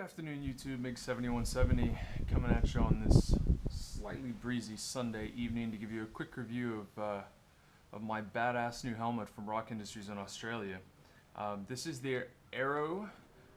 afternoon, YouTube. MiG7170 coming at you on this slightly breezy Sunday evening to give you a quick review of my badass new helmet from Rhok Industries in Australia. This is their Aero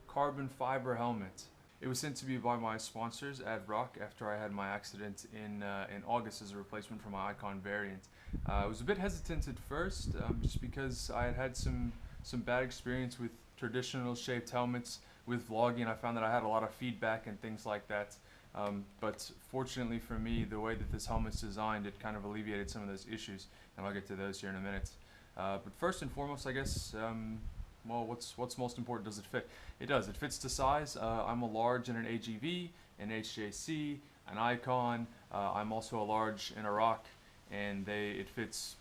carbon fiber helmet. It was sent to me by my sponsors at Rhok after I had my accident in August as a replacement for my Icon variant. I was a bit hesitant at first, just because I had had some bad experience with traditional shaped helmets with vlogging. I found that I had a lot of feedback and things like that. But fortunately for me, the way that this helmet's designed, it kind of alleviated some of those issues, and I'll get to those here in a minute. But first and foremost, I guess, well, what's most important? Does it fit? It does. It fits to size. I'm a large in an AGV, an HJC, an Icon. I'm also a large in a Rhok, and it fits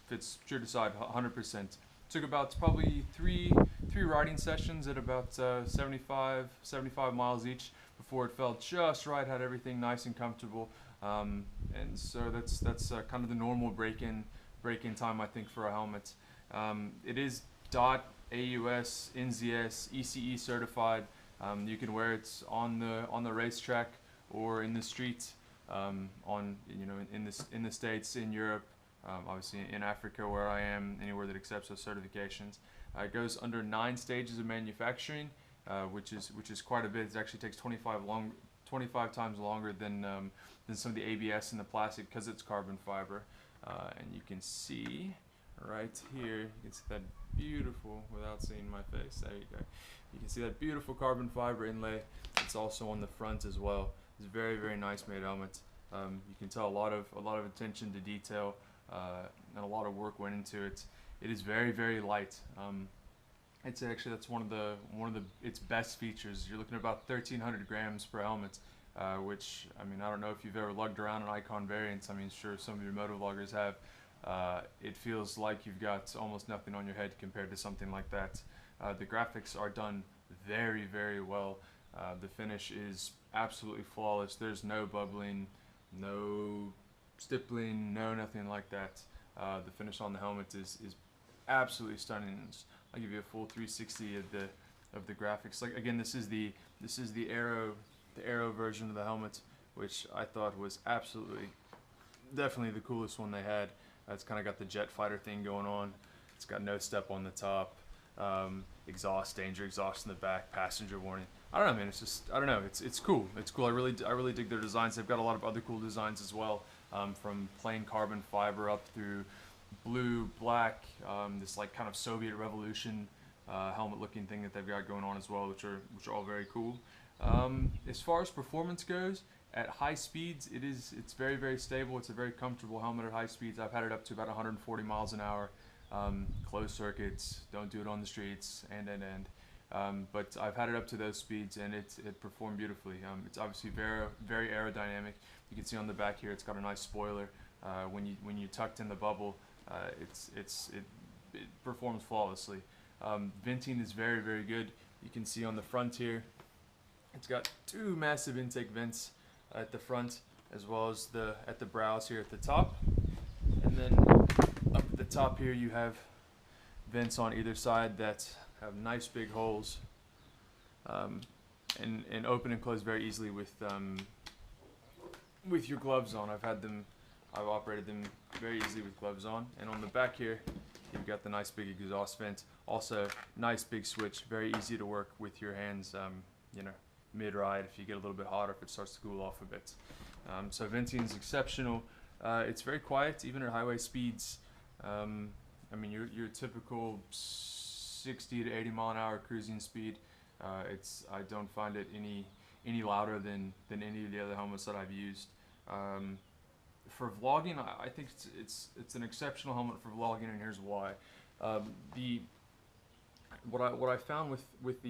true to size 100%. Took about probably three riding sessions at about 75 miles each before it felt just right, had everything nice and comfortable, and so that's kind of the normal break-in time, I think, for a helmet. It is DOT, AUS, NZS, ECE certified. You can wear it on the racetrack or in the street, in the States, in Europe. Obviously in Africa where I am, anywhere that accepts those certifications. It goes under 9 stages of manufacturing, which is quite a bit. It actually takes 25 times longer than some of the ABS and the plastic because it's carbon fiber. And you can see right here, you can see that beautiful, without seeing my face, there you go. You can see that beautiful carbon fiber inlay. It's also on the front as well. It's a very, very nice made helmet. You can tell a lot of attention to detail. And a lot of work went into it. It is very, very light. It's actually, that's one of its best features. You're looking at about 1,300 grams per helmet, which, I mean, I don't know if you've ever lugged around an Icon variant. I mean, sure, some of your motovloggers have. It feels like you've got almost nothing on your head compared to something like that. The graphics are done very, very well. The finish is absolutely flawless. There's no bubbling, no stippling, nothing like that. The finish on the helmet is absolutely stunning. I'll give you a full 360 of the graphics. Like, again, this is the Aero version of the helmet, which I thought was definitely the coolest one they had. It's kind of got the jet fighter thing going on. It's got no step on the top, exhaust, danger exhaust in the back, passenger warning. I don't know, man. It's just, I don't know. It's cool. It's cool. I really dig their designs. They've got a lot of other cool designs as well, from plain carbon fiber up through blue, black, this like kind of Soviet Revolution helmet-looking thing that they've got going on as well, which are all very cool. As far as performance goes, at high speeds, it's very, very stable. It's a very comfortable helmet at high speeds. I've had it up to about 140 miles an hour. Closed circuits, don't do it on the streets, but I've had it up to those speeds, and it performed beautifully. It's obviously very aerodynamic. You can see on the back here, it's got a nice spoiler. When you tucked in the bubble, it performs flawlessly. Venting is very, very good. You can see on the front here, it's got 2 massive intake vents at the front, as well as at the brows here at the top, and then up at the top here you have vents on either side that have nice big holes, and open and close very easily with your gloves on. I've operated them very easily with gloves on. And on the back here, you've got the nice big exhaust vent. Also, nice big switch, very easy to work with your hands, mid-ride if you get a little bit hot or if it starts to cool off a bit. So venting is exceptional. It's very quiet, even at highway speeds. I mean, your typical 60 to 80 mile an hour cruising speed. I don't find it any louder than any of the other helmets that I've used. For vlogging, I think it's an exceptional helmet for vlogging, and here's why. What I found with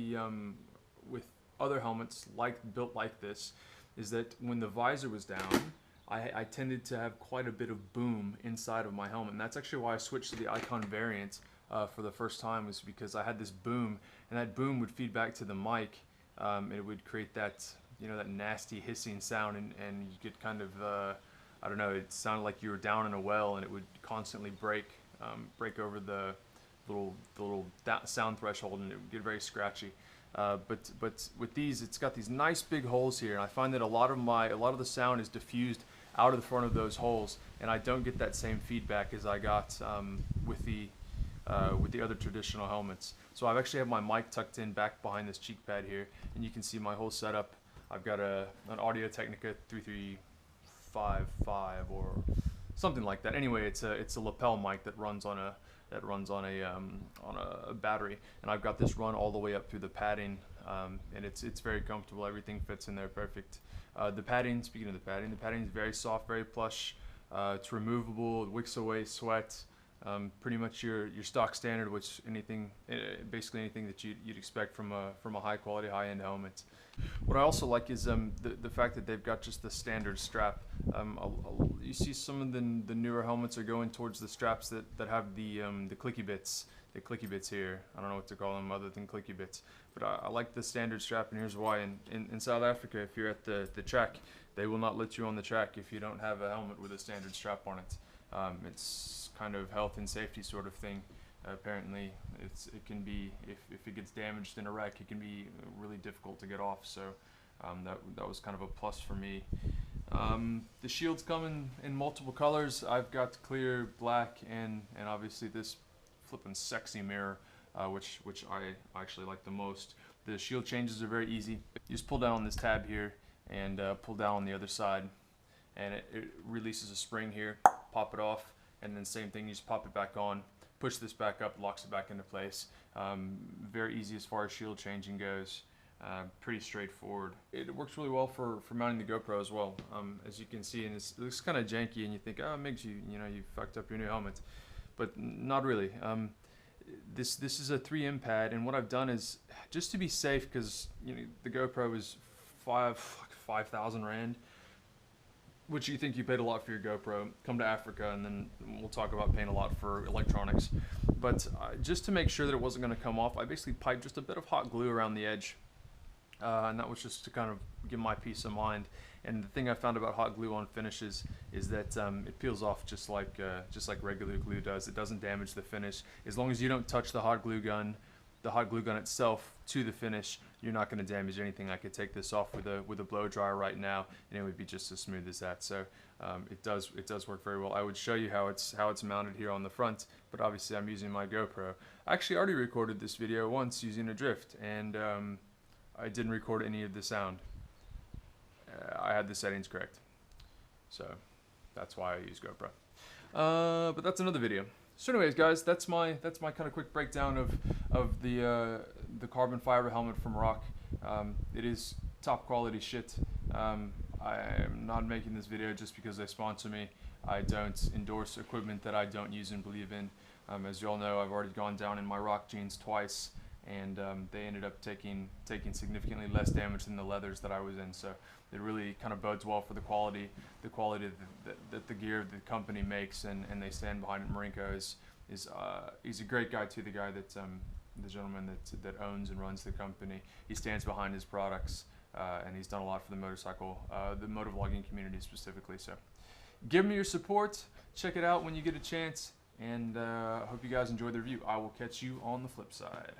other helmets built like this is that when the visor was down, I tended to have quite a bit of boom inside of my helmet, and that's actually why I switched to the Icon variant for the first time, was because I had this boom, and that boom would feed back to the mic, and it would create that that nasty hissing sound, and you get kind of I don't know, it sounded like you were down in a well, and it would constantly break over the little sound threshold, and it would get very scratchy. But with these, it's got these nice big holes here, and I find that a lot of the sound is diffused out of the front of those holes, and I don't get that same feedback as I got with the other traditional helmets. So I've actually have my mic tucked in back behind this cheek pad here, and you can see my whole setup. I've got an Audio Technica 3355 or something like that. Anyway, it's a lapel mic that runs on a battery, and I've got this run all the way up through the padding, and it's very comfortable. Everything fits in there perfect. The padding, speaking of the padding is very soft, very plush. It's removable, it wicks away sweat. Pretty much your stock standard, which basically anything that you'd expect from a high quality, high end helmet. What I also like is the fact that they've got just the standard strap. You see some of the newer helmets are going towards the straps that have the clicky bits. The clicky bits here. I don't know what to call them other than clicky bits. But I like the standard strap, and here's why. In South Africa, if you're at the track, they will not let you on the track if you don't have a helmet with a standard strap on it. It's kind of health and safety sort of thing. Apparently, it can be, if it gets damaged in a wreck, it can be really difficult to get off. So that was kind of a plus for me. The shields come in multiple colors. I've got clear, black, and obviously this flippin' sexy mirror, which I actually like the most. The shield changes are very easy. You just pull down on this tab here and pull down on the other side, and it releases a spring here. Pop it off, and then same thing, you just pop it back on, push this back up, locks it back into place. Very easy as far as shield changing goes. Pretty straightforward. It works really well for mounting the GoPro as well. As you can see, and it looks kind of janky, and you think, oh, Migs, you fucked up your new helmet, but not really. This is a 3M pad, and what I've done is, just to be safe, because the GoPro is 5,000 Rand. Which you think you paid a lot for your GoPro. Come to Africa, and then we'll talk about paying a lot for electronics. But just to make sure that it wasn't going to come off, I basically piped just a bit of hot glue around the edge, and that was just to kind of give my peace of mind. And the thing I found about hot glue on finishes is that it peels off just like regular glue does. It doesn't damage the finish as long as you don't touch the hot glue gun itself to the finish. You're not going to damage anything. I could take this off with a blow dryer right now, and it would be just as smooth as that. So it does work very well. I would show you how it's mounted here on the front, but obviously I'm using my GoPro. I actually already recorded this video once using a drift, and I didn't record any of the sound. I had the settings correct, so that's why I use GoPro. But that's another video. So anyways, guys, that's my kind of quick breakdown of the carbon fiber helmet from Rhok. It is top quality shit. I am not making this video just because they sponsor me. I don't endorse equipment that I don't use and believe in. As you all know, I've already gone down in my Rhok jeans twice, and they ended up taking significantly less damage than the leathers that I was in. So it really kind of bodes well for the quality that the gear the company makes, and they stand behind it. Marinko he's a great guy too. The guy that the gentleman that owns and runs the company, he stands behind his products, and he's done a lot for the motovlogging community specifically. So give me your support. Check it out when you get a chance, and I hope you guys enjoyed the review. I will catch you on the flip side.